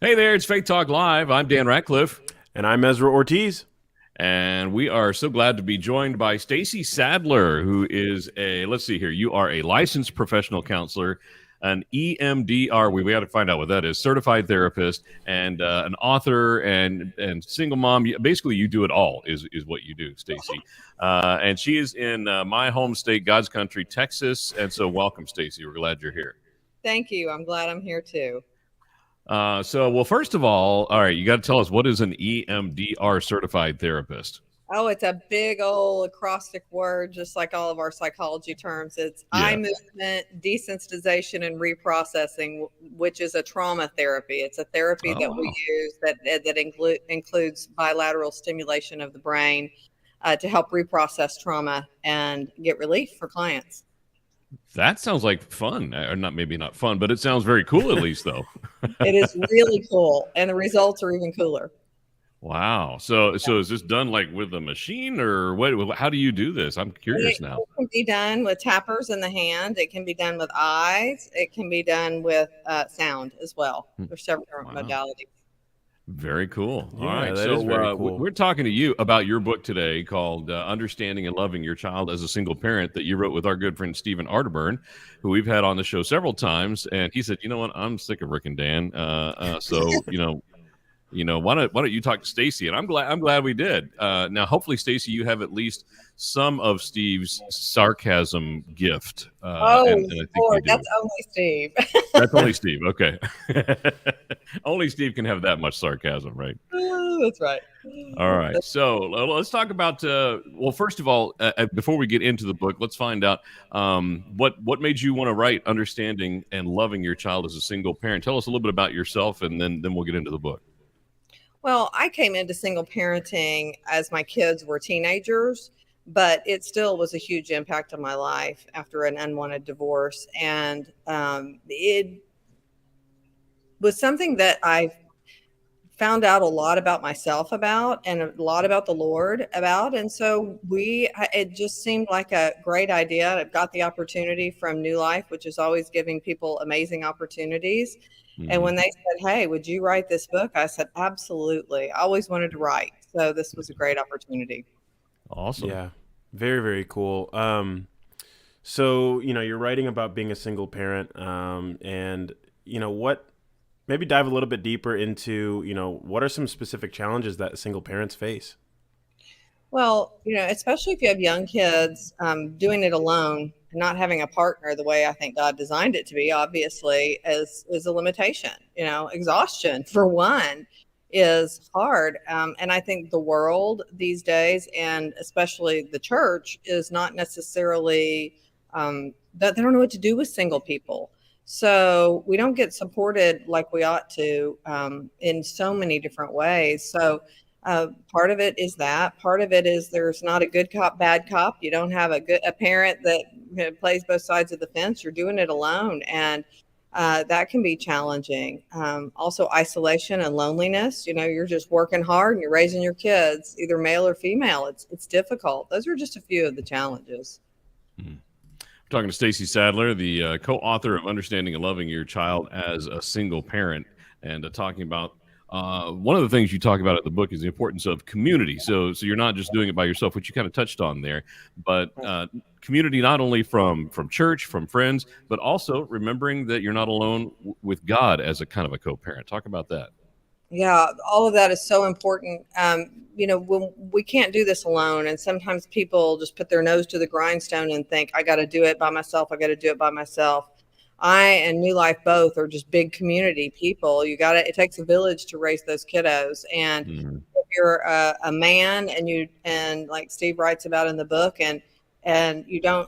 Hey there, it's Faith Talk Live. I'm Dan Ratcliffe, And I'm Ezra Ortiz. and we are so glad to be joined by Stacey Sadler, who is let's see here, you are a licensed professional counselor, an EMDR, we got to find out what that is, certified therapist, and an author and single mom. Basically, you do it all, is what you do, Stacey. And she is in my home state, God's country, Texas. And so, welcome, Stacey. We're glad you're here. Thank you. I'm glad I'm here too. Well, first of all right, you got to tell us, what is an EMDR certified therapist? Oh, it's a big old acrostic word, just like all of our psychology terms. It's eye Yeah. movement, desensitization, and reprocessing, which is a trauma therapy. It's a therapy Oh, that we wow. use that includes bilateral stimulation of the brain to help reprocess trauma and get relief for clients. That sounds like fun. Or not, maybe not fun, but it sounds very cool at least, though. It is really cool, and the results are even cooler. Wow. So is this done like with a machine, or what? How do you do this? I'm curious now. It can be done with tappers in the hand. It can be done with eyes. It can be done with sound as well. Hmm. There's several different Wow. modalities. Very cool. All Yeah, right. that is So very cool. we're talking to you about your book today called Understanding and Loving Your Child as a Single Parent, that you wrote with our good friend Stephen Arterburn, who we've had on the show several times. And he said, you know what? I'm sick of Rick and Dan. Why don't you talk to Stacey? And I'm glad we did. Now, hopefully, Stacey, you have at least some of Steve's sarcasm gift, Oh, and I think you Lord, do. that's only Steve. That's only Steve. Okay. Only Steve can have that much sarcasm, right? That's right. All right. So let's talk about. Well, first of all, before we get into the book, let's find out what made you want to write "Understanding and Loving Your Child as a Single Parent." Tell us a little bit about yourself, and then we'll get into the book. Well, I came into single parenting as my kids were teenagers, but it still was a huge impact on my life after an unwanted divorce. And it was something that I found out a lot about myself about and a lot about the Lord about. And so it just seemed like a great idea. I've got the opportunity from New Life, which is always giving people amazing opportunities. And Hmm. when they said, "Hey, would you write this book?" I said, "Absolutely." I always wanted to write. So this was a great opportunity. Awesome. Yeah, very, very cool. So you're writing about being a single parent, and what? Maybe dive a little bit deeper into what are some specific challenges that single parents face? Well, especially if you have young kids, doing it alone, not having a partner the way I think God designed it to be, obviously, is a limitation. Exhaustion for one is hard, and I think the world these days, and especially the church, is not necessarily that they don't know what to do with single people. So we don't get supported like we ought to in so many different ways. So part of it is that. Part of it is there's not a good cop, bad cop. You don't have a parent that plays both sides of the fence. You're doing it alone, and that can be challenging. Also, isolation and loneliness. You're just working hard and you're raising your kids, either male or female. It's difficult. Those are just a few of the challenges. Hmm. We're talking to Stacey Sadler, the co-author of Understanding and Loving Your Child as a Single Parent, and talking about one of the things you talk about in the book is the importance of community. So you're not just doing it by yourself, which you kind of touched on there, but community not only from church, from friends, but also remembering that you're not alone with God as a kind of a co-parent. Talk about that. Yeah, all of that is so important. When we can't do this alone, and sometimes people just put their nose to the grindstone and think, "I got to do it by myself. I got to do it by myself." I and New Life both are just big community people. It takes a village to raise those kiddos. And Mhm. if you're a man and like Steve writes about in the book, and you don't,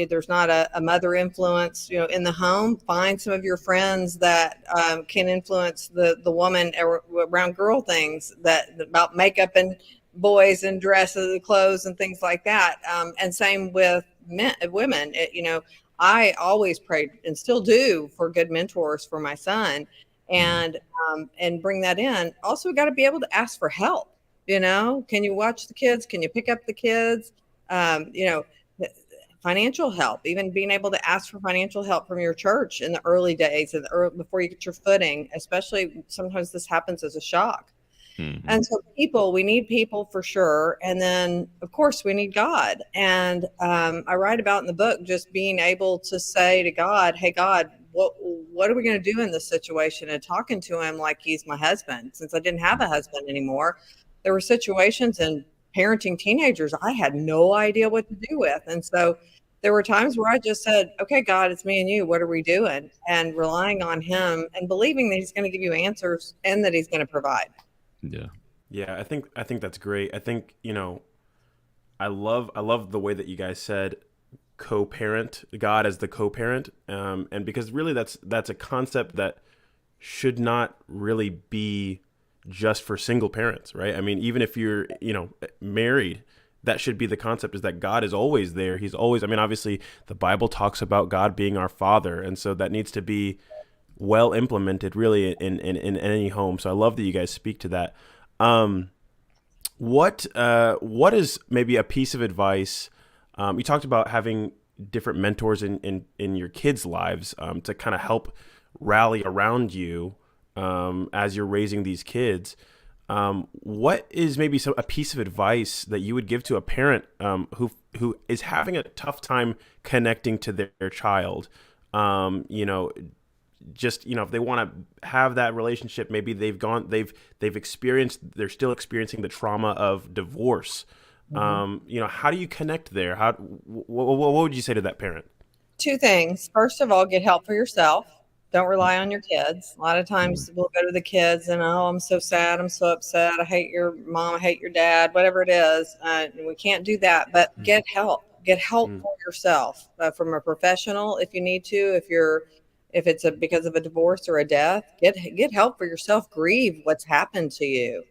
there's not a mother influence, in the home, find some of your friends that can influence the woman around girl things about makeup and boys and dresses, clothes and things like that. And same with women. I always prayed and still do for good mentors for my son, Mhm. and bring that in. Also, got to be able to ask for help. Can you watch the kids? Can you pick up the kids? Um, you know, financial help, even being able to ask for financial help from your church in the early days, before you get your footing, especially sometimes this happens as a shock. Mhm. And so we need people for sure. And then, of course, we need God. And I write about in the book just being able to say to God, hey, God, what are we going to do in this situation? And talking to him like he's my husband. Since I didn't have a husband anymore, there were situations in parenting teenagers I had no idea what to do with. And so there were times where I just said, okay, God, it's me and you. What are we doing? And relying on him and believing that he's going to give you answers and that he's going to provide. Yeah. Yeah, I think that's great. I think, I love the way that you guys said co-parent, God as the co-parent, and because really that's a concept that should not really be just for single parents, right? I mean, even if you're, married, that should be the concept, is that God is always there. He's always, I mean, obviously the Bible talks about God being our father. And so that needs to be well implemented really in any home. So I love that you guys speak to that. Um, what is maybe a piece of advice? You talked about having different mentors in your kids' lives, to kind of help rally around you, as you're raising these kids. What is maybe a piece of advice that you would give to a parent, who is having a tough time connecting to their child? Just, if they want to have that relationship, maybe they've experienced, they're still experiencing the trauma of divorce. How do you connect there? What would you say to that parent? Two things. First of all, get help for yourself. Don't rely on your kids. A lot of times we'll go to the kids and, oh, I'm so sad. I'm so upset. I hate your mom. I hate your dad, whatever it is. We can't do that, but get help. Get help for yourself, from a professional if you need to. If it's because of a divorce or a death, get help for yourself. Grieve what's happened to you.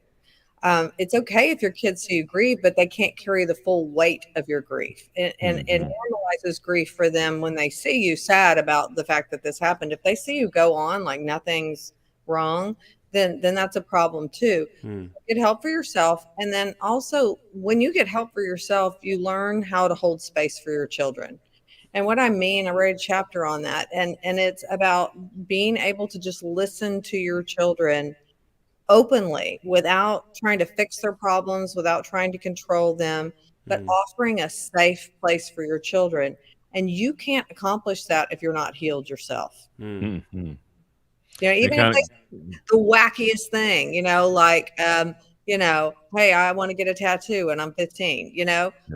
It's okay if your kids see you grieve, but they can't carry the full weight of your grief. And normalizes grief for them when they see you sad about the fact that this happened. If they see you go on like nothing's wrong, then that's a problem too. Get help for yourself. And then also, when you get help for yourself, you learn how to hold space for your children. And what I mean, I read a chapter on that, and it's about being able to just listen to your children openly without trying to fix their problems, without trying to control them, but offering a safe place for your children. And you can't accomplish that if you're not healed yourself. Mhm. Even if kind they the wackiest thing, hey, I want to get a tattoo and I'm 15,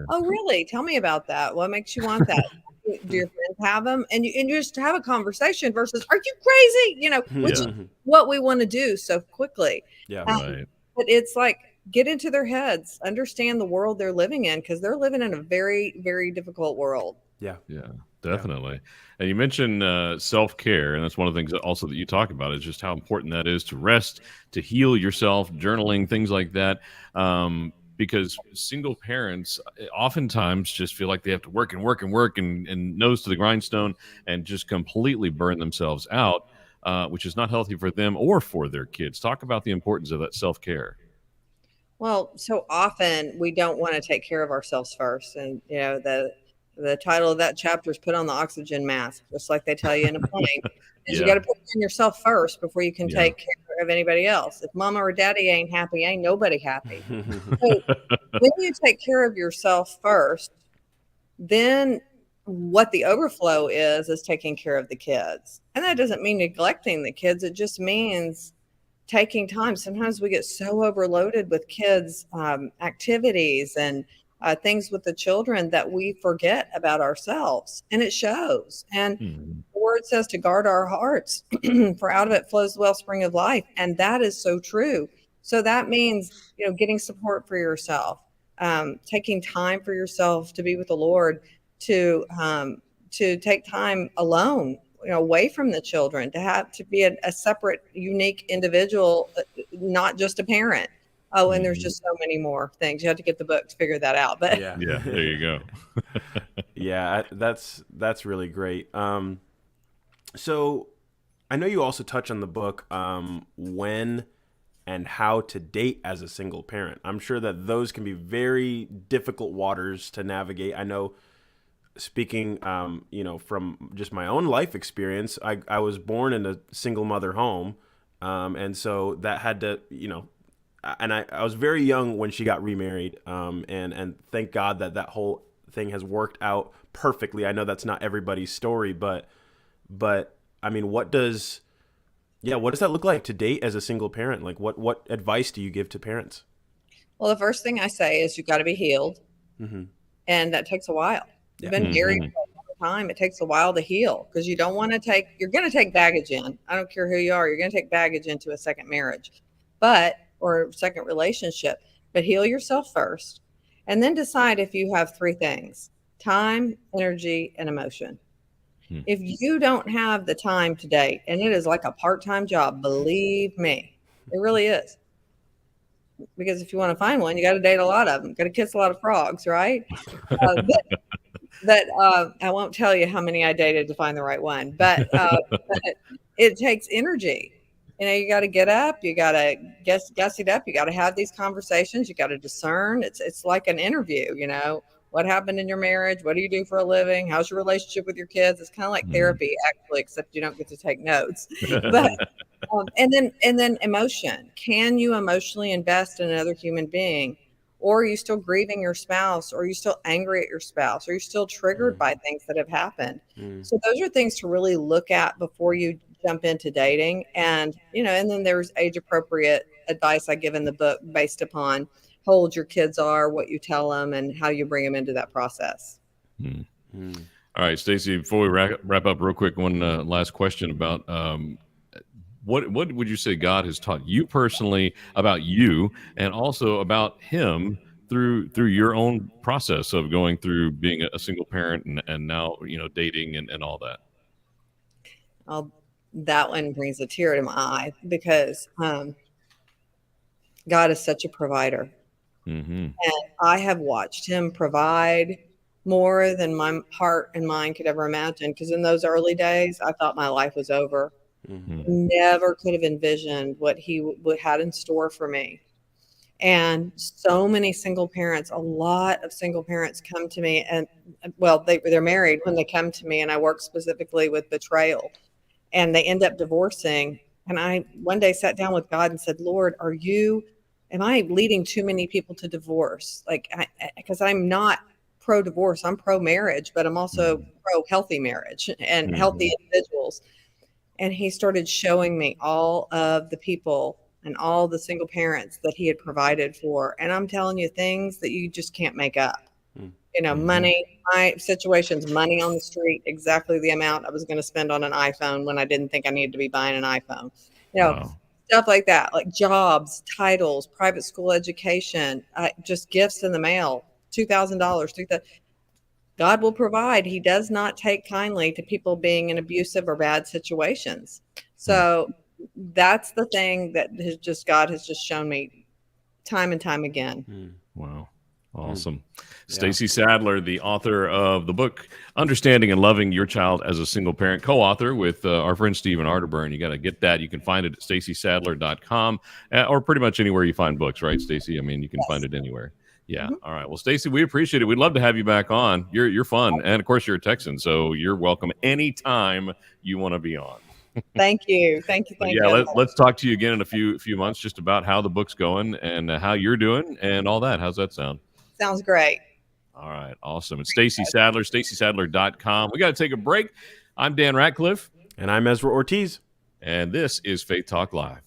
Oh, really? Tell me about that. What makes you want that? Do your friends have them? And you just have a conversation versus, are you crazy? Which is what we want to do so quickly. Yeah. Right. But it's like, get into their heads, understand the world they're living in, because they're living in a very, very difficult world. Yeah. Yeah, definitely. And you mentioned self-care, and that's one of the things that also that you talk about is just how important that is to rest, to heal yourself, journaling, things like that. Because single parents oftentimes just feel like they have to work and work and work and nose to the grindstone and just completely burn themselves out, which is not healthy for them or for their kids. Talk about the importance of that self-care. Well, so often we don't want to take care of ourselves first. And, the title of that chapter is Put on the Oxygen Mask, just like they tell you in a plane, is you got Yeah, to put in yourself first before you can yeah. take care of anybody else. If mama or daddy ain't happy, ain't nobody happy. So when you take care of yourself first, then what the overflow is taking care of the kids. And that doesn't mean neglecting the kids. It just means taking time. Sometimes we get so overloaded with kids' activities and things with the children that we forget about ourselves, and it shows. And Mhm. the word says to guard our hearts, for out of it flows the wellspring of life, and that is so true. So that means getting support for yourself, taking time for yourself to be with the Lord, to take time alone, away from the children, to be a separate, unique individual, not just a parent. Oh, and there's Mhm. just so many more things. You have to get the book to figure that out. But Yeah. Yeah, there you go. Yeah, that's really great. So I know you also touch on the book, when and how to date as a single parent. I'm sure that those can be very difficult waters to navigate. I know speaking, from just my own life experience, I was born in a single mother home. And so that had to, and I was very young when she got remarried. And thank God that whole thing has worked out perfectly. I know that's not everybody's story, but I mean, what does that look like to date as a single parent? Like what advice do you give to parents? Well, the first thing I say is you've got to be healed. Mm-hmm. And that takes a while. You've Yeah. been married for a long time. It takes a while to heal because you're going to take baggage in. I don't care who you are. You're going to take baggage into a second marriage, or second relationship, but heal yourself first. And then decide if you have three things: time, energy, and emotion. If you don't have the time to date, and it is like a part-time job, believe me, it really is. Because if you want to find one, you got to date a lot of them, got to kiss a lot of frogs, right? But I won't tell you how many I dated to find the right one. But it takes energy. You got to get up. You got to guess it up. You got to have these conversations. You got to discern. It's like an interview. What happened in your marriage? What do you do for a living? How's your relationship with your kids? It's kind of like therapy, actually, except you don't get to take notes. But and then emotion. Can you emotionally invest in another human being? Or are you still grieving your spouse? Or are you still angry at your spouse? Are you still triggered by things that have happened? So those are things to really look at before you jump into dating. And then there's age appropriate advice I give in the book based upon how old your kids are, what you tell them, and how you bring them into that process. All right, Stacey, before we wrap up real quick, one last question about what would you say God has taught you personally about you and also about him through your own process of going through being a single parent and now, dating and all that? That one brings a tear to my eye because God is such a provider. And I have watched him provide more than my heart and mind could ever imagine. Because in those early days, I thought my life was over. Never could have envisioned what he had in store for me. And so many single parents, a lot of single parents come to me, and they're married when they come to me, and I work specifically with betrayal, and they end up divorcing. And I one day sat down with God and said, Lord, am I leading too many people to divorce? Because I'm not pro-divorce, I'm pro-marriage, but I'm also pro-healthy marriage and healthy individuals. And he started showing me all of the people and all the single parents that he had provided for. And I'm telling you, things that you just can't make up. Money, my situations, money on the street, exactly the amount I was going to spend on an iPhone when I didn't think I needed to be buying an iPhone. Stuff like that, like jobs, titles, private school education, just gifts in the mail, $2,000. God will provide. He does not take kindly to people being in abusive or bad situations. So that's the thing that God has just shown me time and time again. Wow. Awesome. Stacey Sadler, the author of the book, Understanding and Loving Your Child as a Single Parent, co-author with our friend Stephen Arterburn. You got to get that. You can find it at staceysadler.com or pretty much anywhere you find books, right, Stacey? I mean, you can find it anywhere. Yeah. All right. Well, Stacey, we appreciate it. We'd love to have you back on. You're fun. And of course, you're a Texan, so you're welcome anytime you want to be on. Thank you. Let's talk to you again in a few months just about how the book's going and how you're doing and all that. How's that sound? Sounds great. All right. Awesome. It's Stacey Sadler, staceysadler.com. We got to take a break. I'm Dan Ratcliffe. And I'm Ezra Ortiz. And this is Faith Talk Live.